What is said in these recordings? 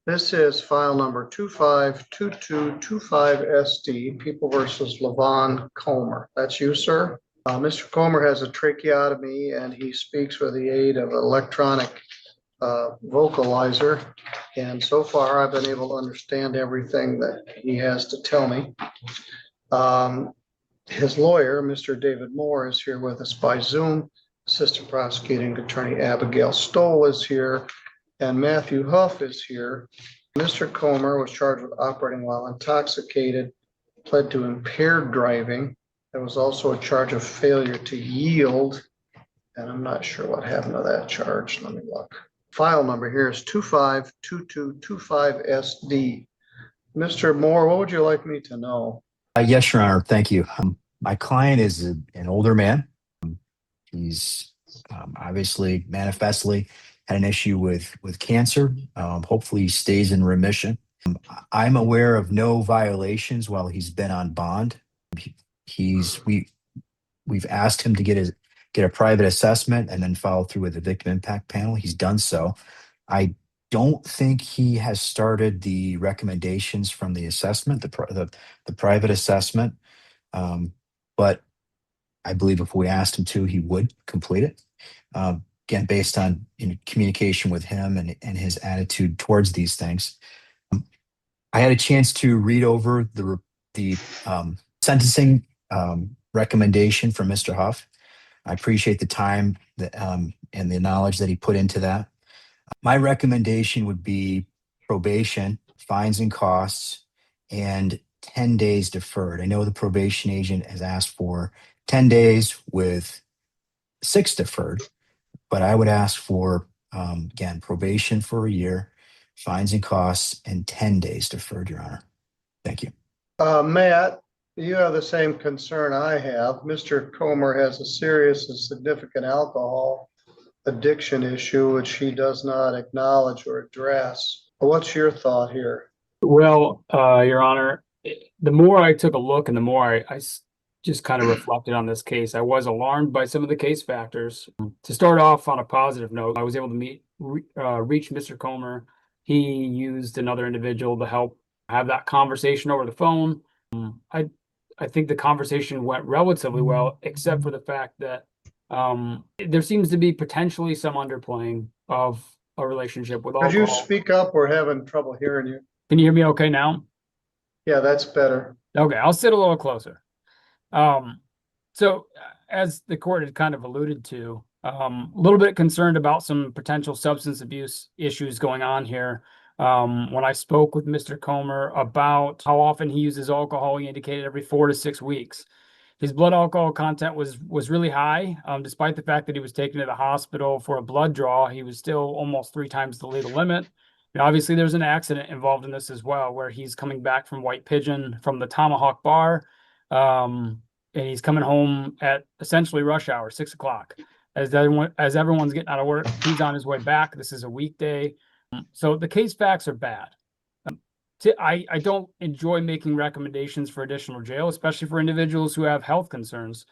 This is file number 252225SD, People versus Levon Colmer. That's you, sir? Mr. Colmer has a tracheotomy and he speaks with the aid of an electronic vocalizer. And so far, I've been able to understand everything that he has to tell me. His lawyer, Mr. David Moore, is here with us by Zoom. Assistant Prosecuting Attorney Abigail Stoll is here, and Matthew Huff is here. Mr. Colmer was charged with operating while intoxicated, pled to impaired driving. There was also a charge of failure to yield, and I'm not sure what happened to that charge. Let me look. File number here is 252225SD. Mr. Moore, what would you like me to know? Yes, Your Honor. Thank you. My client is an older man. He's obviously manifestly had an issue with cancer. Hopefully he stays in remission. I'm aware of no violations while he's been on bond. We've asked him to get a private assessment and then follow through with the victim impact panel. He's done so. I don't think he has started the recommendations from the assessment, the private assessment. But I believe if we asked him to, he would complete it. Again, based on communication with him and his attitude towards these things. I had a chance to read over the sentencing recommendation from Mr. Huff. I appreciate the time that, and the knowledge that he put into that. My recommendation would be probation, fines and costs, and 10 days deferred. I know the probation agent has asked for 10 days with 6 deferred, but I would ask for, again, probation for a year, fines and costs, and 10 days deferred, Your Honor. Thank you. Matt, you have the same concern I have. Mr. Colmer has a serious and significant alcohol addiction issue, which he does not acknowledge or address. What's your thought here? Well, Your Honor, the more I took a look and the more I just kind of reflected on this case, I was alarmed by some of the case factors. To start off on a positive note, I was able to reach Mr. Colmer. He used another individual to help have that conversation over the phone. I think the conversation went relatively well, except for the fact that there seems to be potentially some underplaying of a relationship with alcohol. Could you speak up? We're having trouble hearing you. Can you hear me okay now? Yeah, that's better. Okay, I'll sit a little closer. So as the court had kind of alluded to, a little bit concerned about some potential substance abuse issues going on here. When I spoke with Mr. Colmer about how often he uses alcohol, he indicated every 4 to 6 weeks. His blood alcohol content was really high. Despite the fact that he was taken to the hospital for a blood draw, he was still almost 3 times the legal limit. And obviously, there's an accident involved in this as well, where he's coming back from White Pigeon from the Tomahawk Bar, and he's coming home at essentially rush hour, 6 o'clock. As everyone's getting out of work, he's on his way back. This is a weekday. So the case facts are bad. I don't enjoy making recommendations for additional jail, especially for individuals who have health concerns.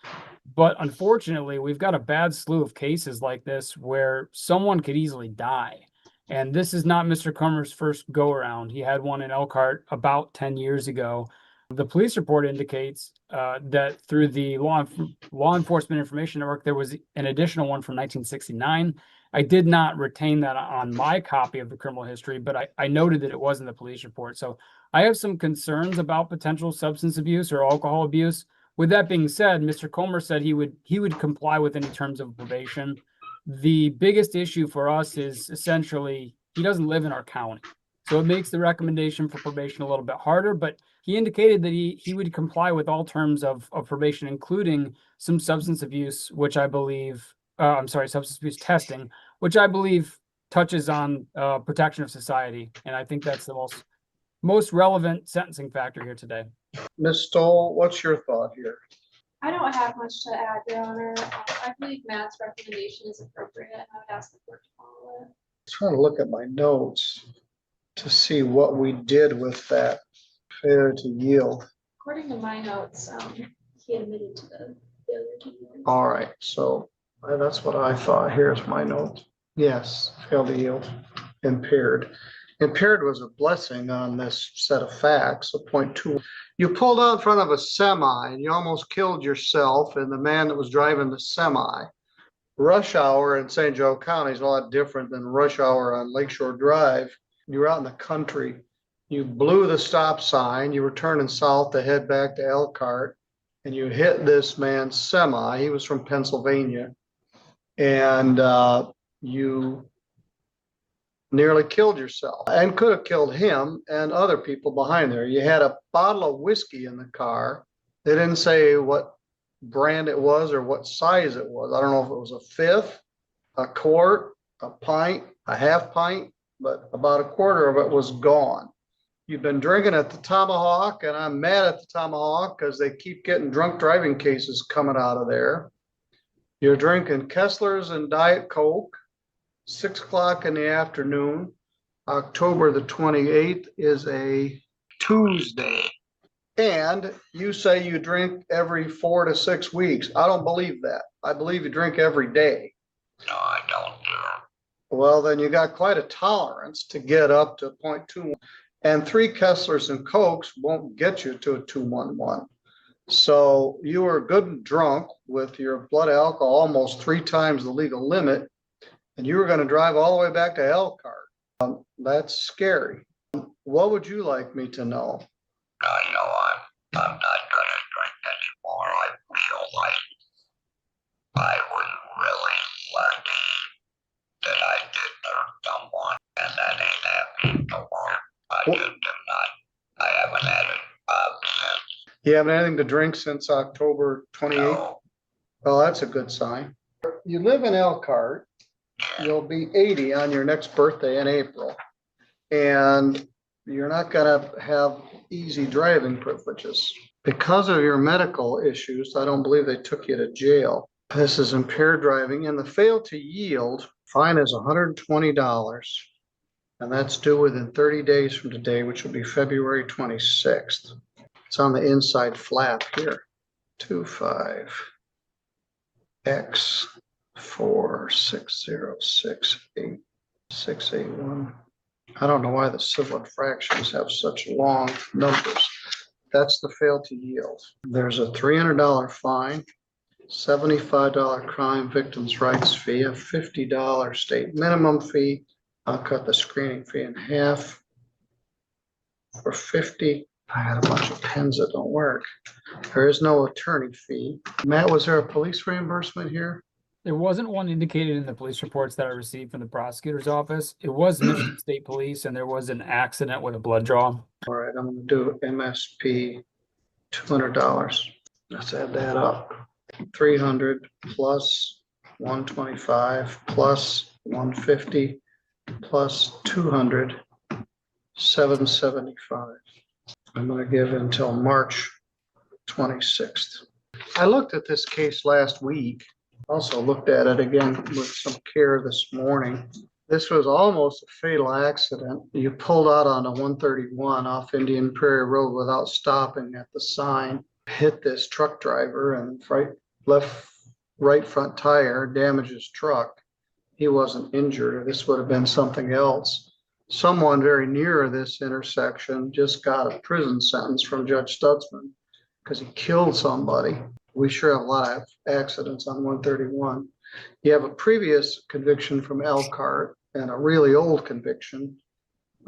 But unfortunately, we've got a bad slew of cases like this where someone could easily die. And this is not Mr. Colmer's first go around. He had one in Elkhart about 10 years ago. The police report indicates that through the law enforcement information network, there was an additional one from 1969. I did not retain that on my copy of the criminal history, but I noted that it was in the police report. So I have some concerns about potential substance abuse or alcohol abuse. With that being said, Mr. Colmer said he would comply with any terms of probation. The biggest issue for us is essentially he doesn't live in our county. So it makes the recommendation for probation a little bit harder, but he indicated that he would comply with all terms of probation, including some substance abuse, which I believe, substance abuse testing, which I believe touches on protection of society. And I think that's the most relevant sentencing factor here today. Ms. Stoll, what's your thought here? I don't have much to add, Your Honor. I believe Matt's recommendation is appropriate, and I would ask the court to follow it. I'm trying to look at my notes to see what we did with that failure to yield. According to my notes, he admitted to the failure to yield. All right, so that's what I thought. Here's my note. Yes, failed to yield, impaired. Impaired was a blessing on this set of facts, a .2. You pulled out in front of a semi and you almost killed yourself and the man that was driving the semi. Rush hour in St. Joe County is a lot different than rush hour on Lakeshore Drive. You were out in the country. You blew the stop sign. You were turning south to head back to Elkhart, and you hit this man's semi. He was from Pennsylvania, and you nearly killed yourself and could have killed him and other people behind there. You had a bottle of whiskey in the car. They didn't say what brand it was or what size it was. I don't know if it was a fifth, a quart, a pint, a half pint, but about a quarter of it was gone. You've been drinking at the Tomahawk, and I'm mad at the Tomahawk because they keep getting drunk driving cases coming out of there. You're drinking Kessler's and Diet Coke, 6 o'clock in the afternoon. October the 28th is a Tuesday. And you say you drink every 4 to 6 weeks. I don't believe that. I believe you drink every day. No, I don't do. Well, then you got quite a tolerance to get up to 0.2. And 3 Kesslers and Cokes won't get you to a 211. So you were good and drunk with your blood alcohol almost 3 times the legal limit. And you were going to drive all the way back to Elkhart. That's scary. What would you like me to know? I know I'm not gonna drink anymore. I feel like I was really lucky that I did hurt someone, and that ain't happening no more. I just am not. I haven't had it since. You haven't had anything to drink since October 28th? No, Well, that's a good sign. You live in Elkhart. You'll be 80 on your next birthday in April. And you're not gonna have easy driving privileges. Because of your medical issues, I don't believe they took you to jail. This is impaired driving, and the fail to yield fine is $120. And that's due within 30 days from today, which will be February 26th. It's on the inside flap here. 25X4606861. I don't know why the civil infractions have such long numbers. That's the fail to yield. There's a $300 fine, $75 crime victims' rights fee, a $50 state minimum fee. I'll cut the screening fee in half for $50. I had a bunch of pens that don't work. There is no attorney fee. Matt, was there a police reimbursement here? There wasn't one indicated in the police reports that I received from the prosecutor's office. It was Michigan State Police, and there was an accident with a blood draw. All right, I'm gonna do MSP, $200. Let's add that up. 300 plus 125 plus 150 plus 200, 775. I'm gonna give until March 26th. I looked at this case last week. Also looked at it again with some care this morning. This was almost a fatal accident. You pulled out on a 131 off Indian Prairie Road without stopping at the sign, hit this truck driver, and right front tire damaged his truck. He wasn't injured, or this would have been something else. Someone very near this intersection just got a prison sentence from Judge Stutzman because he killed somebody. We sure have a lot of accidents on 131. You have a previous conviction from Elkhart and a really old conviction,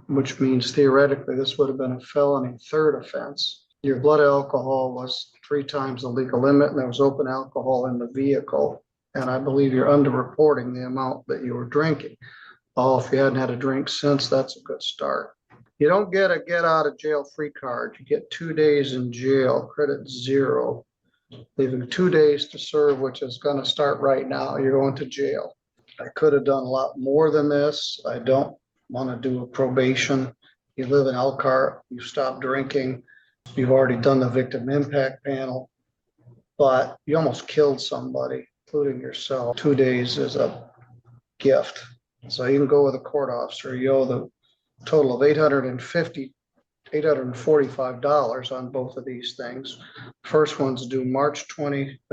which means theoretically this would have been a felony third offense. Your blood alcohol was 3 times the legal limit, and there was open alcohol in the vehicle. And I believe you're underreporting the amount that you were drinking. Oh, if you hadn't had a drink since, that's a good start. You don't get a get out of jail free card. You get 2 days in jail, credit 0. Leaving 2 days to serve, which is going to start right now. You're going to jail. I could have done a lot more than this. I don't want to do a probation. You live in Elkhart, you stop drinking. You've already done the victim impact panel, but you almost killed somebody, including yourself. 2 days is a gift. So you can go with a court officer. You owe the total of $845 on both of these things. First one's due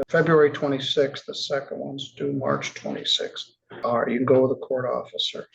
February 26th. The second one's due March 26th. All right, you can go with a court officer.